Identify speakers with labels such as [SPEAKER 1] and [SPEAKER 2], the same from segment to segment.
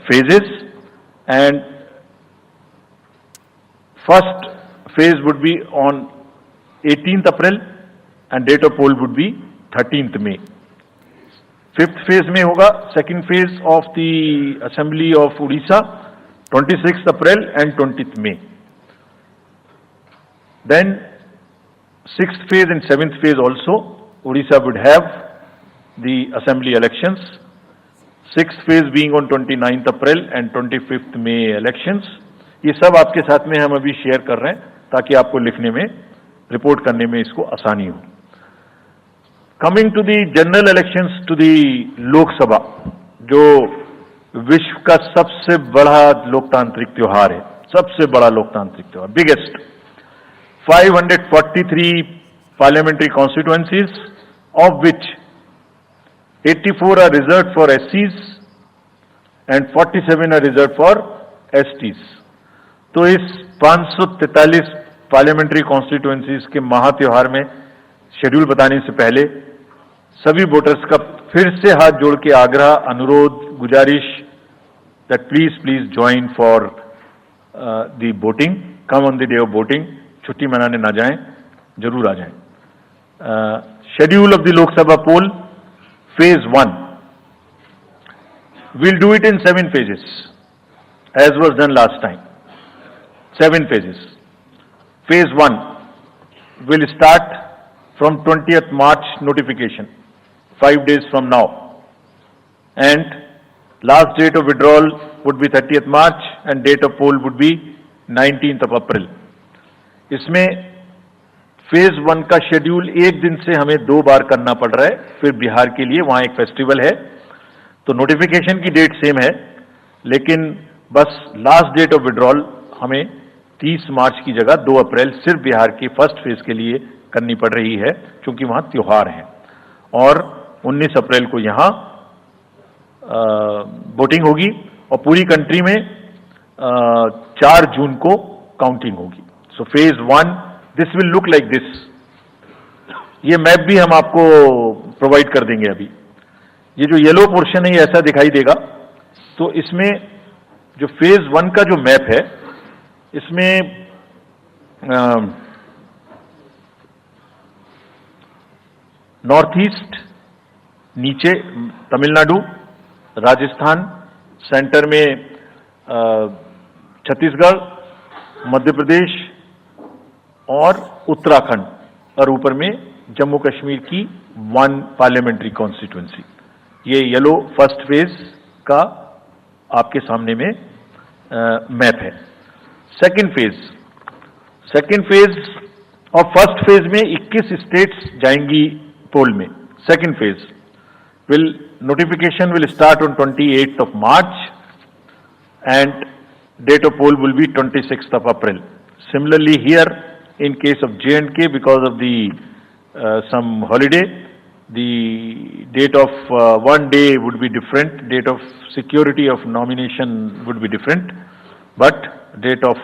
[SPEAKER 1] phases, and first phase would be on 18th April and date of poll would be 13th May. Fifth phase में होगा second phase of the Assembly of Odisha 26th April and 20th May. Then sixth phase and seventh phase also Odisha would have the Assembly elections. Sixth phase being on 29th April and 25th May elections. ये सब आपके साथ में हम अभी share कर रहे हैं ताकि आपको लिखने में, रिपोर्ट करने में इसको आसानी हो. Coming to the general elections to the Lok Sabha, जो विश्व का सबसे बड़ा लोकतांत्रिक त्योहार है, सबसे बड़ा लोकतांत्रिक त्योहार, biggest. 543 parliamentary constituencies, of which 84 are reserved for SCs and 47 are reserved for STs. तो इस 543 पार्लियामेंट्री कॉन्स्टिट्यूएंसीज के महात्योहार में शेड्यूल बताने से पहले सभी वोटर्स का फिर से हाथ जोड़ के आग्रह, अनुरोध, गुजारिश that please join for the voting, come on the day of voting. छुट्टी मनाने ना जाएं, जरूर आ जाएं. Schedule of the Lok Sabha poll, Phase 1. We'll do it in 7 phases, as was done last time. 7 phases. Phase 1 will start from 20th March notification, 5 days from now. And last date of withdrawal would be 30th March and date of poll would be 19th of April. इसमें phase 1 का schedule एक दिन से हमें 2 बार करना पड़ रहा है. फिर बिहार के लिए वहां एक फेस्टिवल है, तो नोटिफिकेशन की डेट सेम है, लेकिन बस लास्ट डेट ऑफ विड्रॉल हमें 30 मार्च की जगह 2 अप्रैल सिर्फ बिहार की फर्स्ट फेज के लिए करनी पड़ रही है, क्योंकि वहां त्योहार है. और 19 अप्रैल को यहां वोटिंग होगी और पूरी कंट्री में 4 जून को काउंटिंग होगी. So phase 1 this will look like this. ये मैप भी हम आपको प्रोवाइड कर देंगे. अभी ये जो येलो पोर्शन है ये ऐसा दिखाई देगा. तो इसमें जो फेज 1 का जो मैप है, इसमें नॉर्थ ईस्ट, नीचे तमिलनाडु, राजस्थान, सेंटर में छत्तीसगढ़, मध्य प्रदेश और उत्तराखंड, और ऊपर में जम्मू कश्मीर की 1 पार्लियामेंट्री कॉन्स्टिट्यूएंसी. ये येलो फर्स्ट फेज का आपके सामने में मैप है. सेकंड फेज और फर्स्ट फेज में 21 स्टेट्स जाएंगी पोल में. Second phase notification will start on 28th of March and date of poll will be 26th of April. Similarly here, in case of J&K, because of the some holiday, the date of one day would be different, date of security of nomination would be different, but date of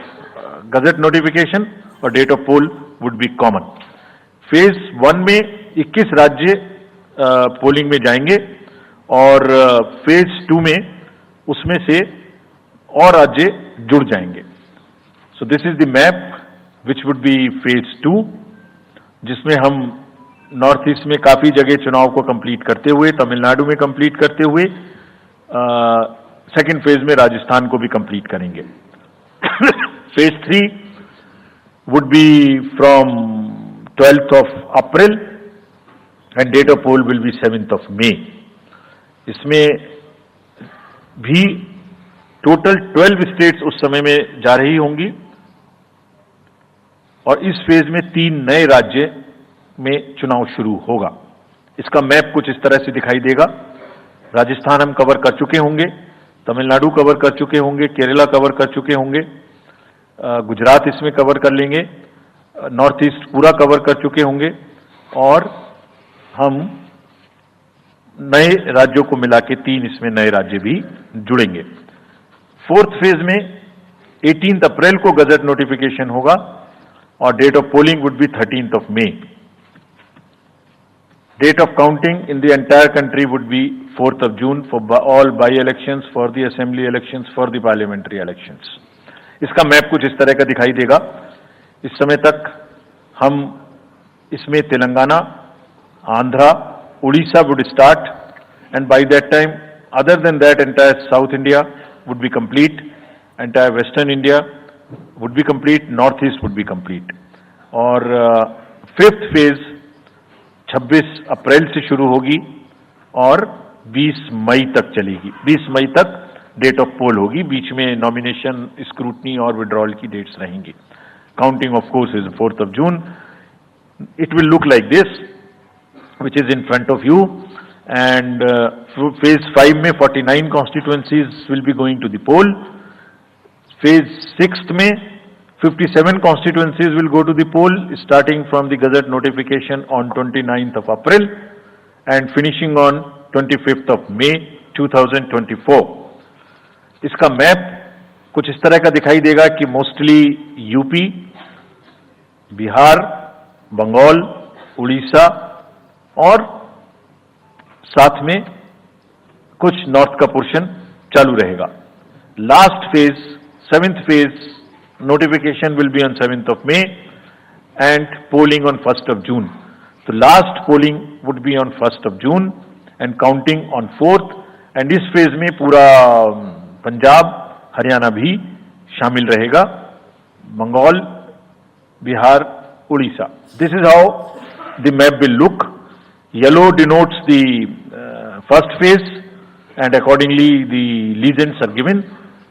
[SPEAKER 1] gazette notification और date of poll would be common. Phase 1 में 21 राज्य polling में जाएंगे और phase 2 में उसमें से और राज्य जुड़ जाएंगे. So this is the map which would be phase 2, जिसमें हम नॉर्थ ईस्ट में काफी जगह चुनाव को कंप्लीट करते हुए, तमिलनाडु में कंप्लीट करते हुए, सेकंड फेज में राजस्थान को भी कंप्लीट करेंगे. Phase 3 would be from 12th of April and date of poll will be 7th of May. इसमें भी टोटल 12 स्टेट्स उस समय में जा रही होंगी और इस फेज में 3 नए राज्य में चुनाव शुरू होगा. इसका मैप कुछ इस तरह से दिखाई देगा. राजस्थान हम कवर कर चुके होंगे, तमिलनाडु कवर कर चुके होंगे, केरला कवर कर चुके होंगे, गुजरात इसमें कवर कर लेंगे, नॉर्थ ईस्ट पूरा कवर कर चुके होंगे और हम नए राज्यों को मिला के 3 इसमें नए राज्य भी जुड़ेंगे. फोर्थ फेज में 18 अप्रैल को गजट नोटिफिकेशन होगा और date of polling would be 13th of May. Date of counting in the entire country would be 4th of June for all by-elections, for the assembly elections, for the parliamentary elections. इसका map कुछ इस तरह का दिखाई देगा। इस समय तक हम इसमें Telangana, Andhra, Orissa would start, and by that time, other than that, entire South India would be complete, entire Western India would be complete, Northeast would be complete. और फिफ्थ फेज 26 अप्रैल से शुरू होगी और 20 मई तक चलेगी। 20 मई तक डेट ऑफ पोल होगी, बीच में नॉमिनेशन, स्क्रूटनी और विड्रॉल की डेट्स रहेंगी। Counting of course is 4th of June. It will look like this, which is in front of you, and phase 5 में 49 constituencies will be going to the poll. Phase 6 में 57 constituencies will go to the poll, starting from the Gazette notification on 29th of April and finishing on 25th of May 2024. इसका map कुछ इस तरह का दिखाई देगा कि मोस्टली यूपी, बिहार, बंगाल, उड़ीसा और साथ में कुछ नॉर्थ का पोर्शन चालू रहेगा। Last phase, 7th phase, notification will be on 7th of May and polling on 1st of June. So last polling would be on 1st of June and counting on 4th, and इस phase में पूरा पंजाब, हरियाणा भी शामिल रहेगा, Bengal, Bihar, Orissa. This is how the map will look. Yellow denotes the first phase and accordingly the legends are given.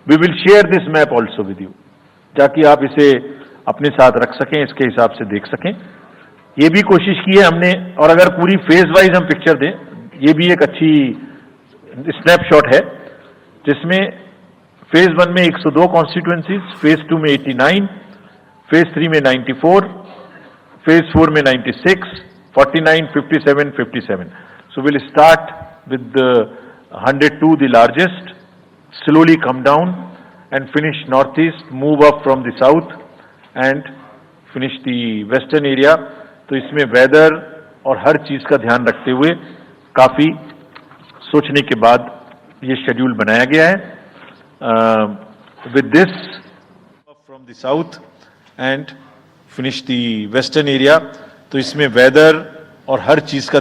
[SPEAKER 1] We will share this map also with you, ताकि आप इसे अपने साथ रख सकें, इसके हिसाब से देख सकें। ये भी कोशिश की है हमने, और अगर पूरी फेज वाइज हम पिक्चर दें, ये भी एक अच्छी स्नैपशॉट है, जिसमें फेज 1 में 102 कॉन्स्टिट्यूएंसीज, फेज 2 में 89, फेज 3 में 94, फेज 4 में 96, 49, 57, 57. So we'll start with the 102, the largest, slowly come down and finish northeast, move up from the south and finish the western area. तो इसमें वेदर और हर चीज का ध्यान रखते हुए काफी सोचने के बाद ये शेड्यूल बनाया गया है। With this, from the south and finish the western area, तो इसमें वेदर और हर चीज का